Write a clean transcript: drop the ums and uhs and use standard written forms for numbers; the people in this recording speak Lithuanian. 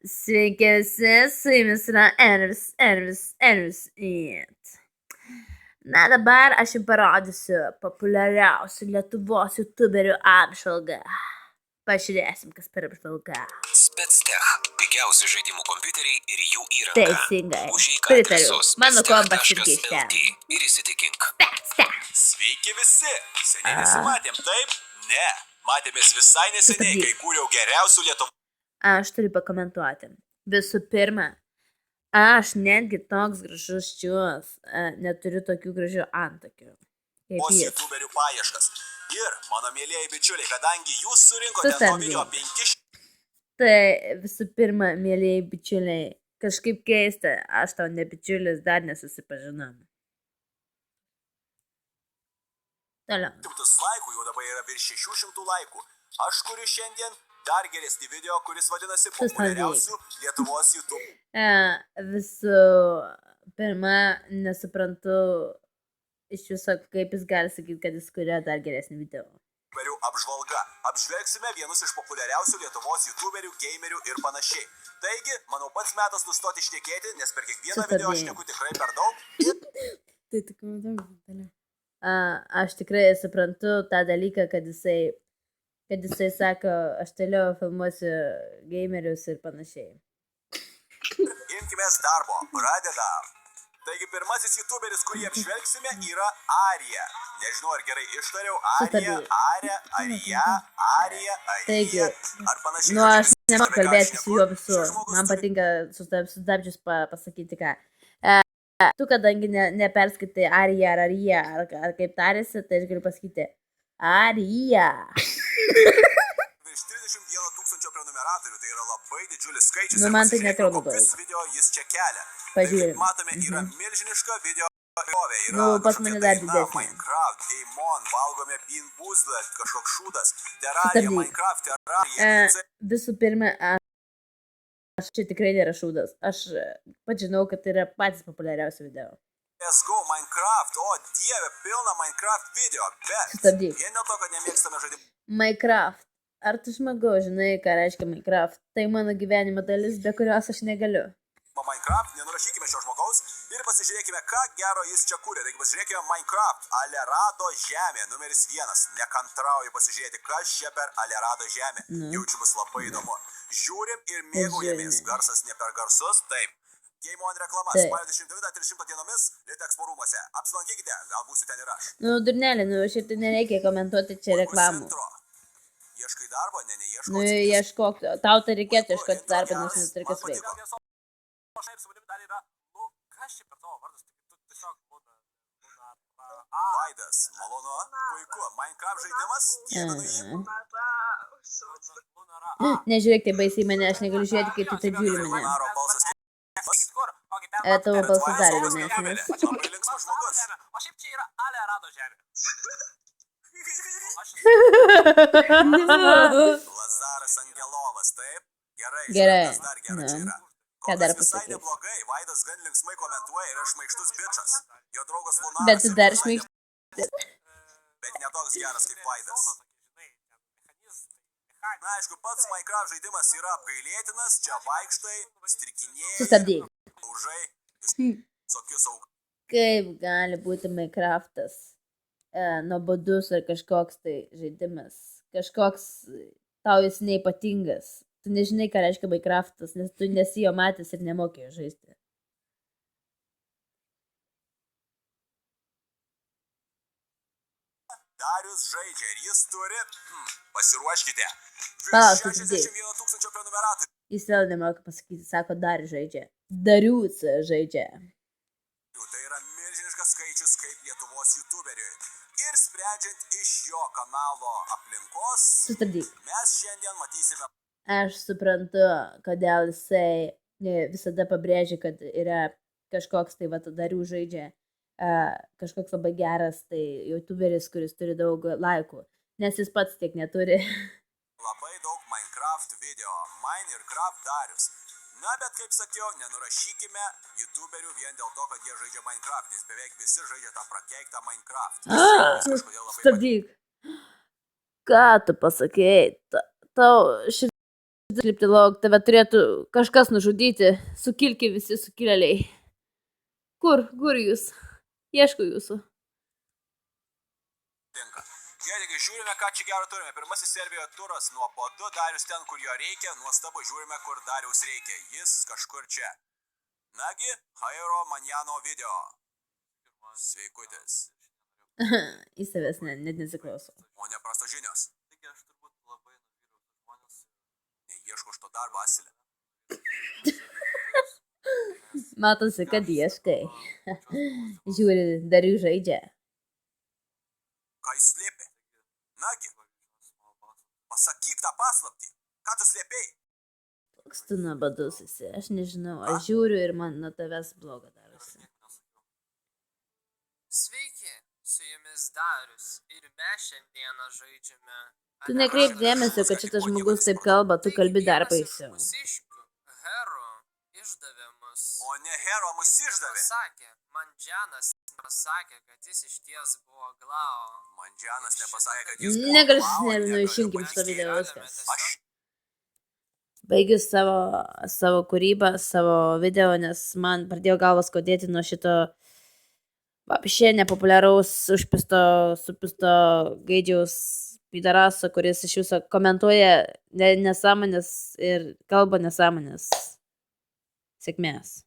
Sveiki visi, su jumis yra Elvis. Na dabar aš jums parodysiu populiariausių Lietuvos youtuberių apžvalgą. Pažiūrėsim, kas per apžvalga. Spectech – pigiausi žaidimų kompiuteriai ir jų įranga. Teisingai, Užeik pritariu. adresu Mano kompas irgi iš spectech.lt ten. ir įsitikink. Spectech. Sveiki visi! Seniai nesimatėm, taip? Ne. Matėmės visai neseniai, kai kūriau geriausių Lietuvos. Aš turiu pakomentuoti. Visų pirma, aš netgi toks gražus čiūs neturiu tokių gražių antakių. YouTuberių paieškas. Ir, mano mėlėjai bičiuliai, kadangi jūs surinkote to video 500... Tai visų pirma, mėlėjai bičiuliai, kažkaip keista, aš tau ne bičiulis, dar nesusipažinom. Toliau. Laikų, jau dabar yra virš 600 laikų. Aš kuriu šiandien dar geresnį video, kuris vadinasi populiariausių Lietuvos YouTube. Visų pirma, nesuprantu iš viso, kaip jis gali sakyti, kad jis kuria dar geresnį video. Apžvalga. Apžvelgsime vienus iš populiariausių Lietuvos youtuberių, gamerių ir panašiai. Taigi, manau, pats metas nustoti šnekėti, nes per kiekvieną video aš šneku tikrai per daug. Tai tik matau. Aš tikrai suprantu tą dalyką, kad jisai sako, aš toliau filmuosiu gamerius ir panašiai. Imkimės darbo, pradedam. Taigi pirmasis youtuberis, kurį apžvelgsime, yra Arija. Nežinau, ar gerai ištariau, Arija, ar panašiai. Nu, aš nemoku kalbėti su juo visur. Man patinka sustabdžius pasakyti ką. Tu, kadangi neperskaitai Arija ar kaip tarėsi, tai aš galiu pasakyti Arija. Virš 31 tūkstančio prenumeratorių, tai yra labai didžiulis skaičius. Nu, man tai netrodo daug. Kokius video jis čia kelia. Pažiūrėjau. Matome, yra milžiniška video įvairovė. Nu, pas mane dar didesnė. Minecraft, Daemon, valgome Bean Boozled, kažkoks šūdas, Terraria, Minecraft, Terraria. Visų pirma, aš čia tikrai nėra šūdas. Aš pat žinau, kad tai yra patys populiariausi video. Let's go, Minecraft, o dieve, pilna Minecraft video, bet Sustabdyk. vien dėl to, kad nemėgstame žaidimų. Minecraft. Ar tu žmogau, žinai, ką reiškia Minecraft? Tai mano gyvenimo dalis, be kurios aš negaliu. Minecraft, nenurašykime šio žmogaus ir pasižiūrėkime, ką gero jis čia kūrė. Taigi pasižiūrėkime Minecraft, Alerado žemė, numeris 1. Nekantrauju pasižiūrėti, kas čia per Alerado žemė. Jaučiu bus labai įdomu. Žiūrim ir mėgaujamės. Garsas ne per garsus, taip. Game On reklama, spalio 29-30 dienomis Litexpo rūmuose. Apsilankykite, gal būsiu ten ir aš. Nu, durnelė, šiaip tai nereikia komentuoti čia reklamų. Ieškai darbo, neieškau. Nu, ieškok, tau tai reikėtų ieškoti darbo, nes neturi kas veikti. Vaidas, malonu, puiku, Minecraft žaidimas? Nežiūrėk, tai baisiai mane, aš negaliu žiūrėti, kaip tu taip žiūri mane. Tavo balsas dar įdomesnis. O šiaip čia yra Alerado žemė. Lazaras Angelovas, taip? Gerai. Dar gerai čia yra. Ką dar Visai pasakys? neblogai, Vaidas gan linksmai komentuoja ir aš šmaikštus bičas. Jo draugas Lunaras. Bet tu dar šmaikštus. Bet ne toks geras kaip Vaidas. Na, aišku, pats Minecraft žaidimas yra apgailėtinas, čia vaikštai, strikinėjai, Sustabdyk. laužai, visokius augalus. Kaip gali būti Minecraftas nuobodus ar kažkoks tai žaidimas? Kažkoks tau jis neypatingas. Tu nežinai, ką reiškia Minecraftas, nes tu nesi jo matęs ir nemokė jo žaisti. Darius žaidžia ir jis turi, pasiruoškite, Palauk, 61 tūkstančio prenumeratorių. Jis vėl nemoka pasakyti, sako, dar žaidžia. Darius žaidžia. Tai yra milžiniškas skaičius kaip Lietuvos youtuberiui. Ir sprendžiant iš jo kanalo aplinkos, Sustabdyk. mes šiandien matysime... Aš suprantu, kodėl jisai visada pabrėžia, kad yra kažkoks tai Darių žaidžia, kažkoks labai geras tai youtuberis, kuris turi daug laikų, nes jis pats tiek neturi. Labai daug Minecraft video, Mine ir Craft Darius. Na, bet kaip sakiau, nenurašykime youtuberių vien dėl to, kad jie žaidžia Minecraft, nes beveik visi žaidžia tą prakeiktą Minecraft. Stabdyk. Ką tu pasakėjai? Tau Lipti lauk, tave turėtų kažkas nužudyti. Sukilki visi sukilėliai. Kur jūs? Ieškau jūsų. Gerai, žiūrime, ką čia gero turime. Pirmasis Serbijoje turas, nuobodu, Darius ten, kur jo reikia, nuostabu, žiūrime, kur Dariaus reikia. Jis kažkur čia. Nagi, Jairo Manjano video. Sveikutis. Į savęs net nesiklauso. O ne prastos žinios. Neieško šito darbo, Asilė. Matosi, kad ieškai. Žiūri, dar jų žaidžia. Ką jis slėpė? Nagi, pasakyk tą paslaptį. Ką tu slėpėjai? Koks tu nuobodus esi, aš nežinau, aš žiūriu ir man nuo tavęs blogo darosi. Sveiki, su jumis Darius ir mes šiandieną žaidžiame. Tu nekreip dėmesio, kad šitas žmogus taip kalba, tu kalbi dar baisiau. Hero išdavė mus. O ne Hero mus išdavė. Mandžianas nepasakė, kad jis iš ties buvo Glao. Mandžianas nepasakė, kad jis buvo Negaliu, Glao, išjunkim šitą video, viskas. Aš Baigiu savo kūrybą, savo video, nes man pradėjo galvas skaudėti nuo šito vapšė nepopuliaraus supisto gaidžiaus pidaraso, kuris iš jūsų komentuoja nesąmonės ir kalba nesąmonės. Sėkmės.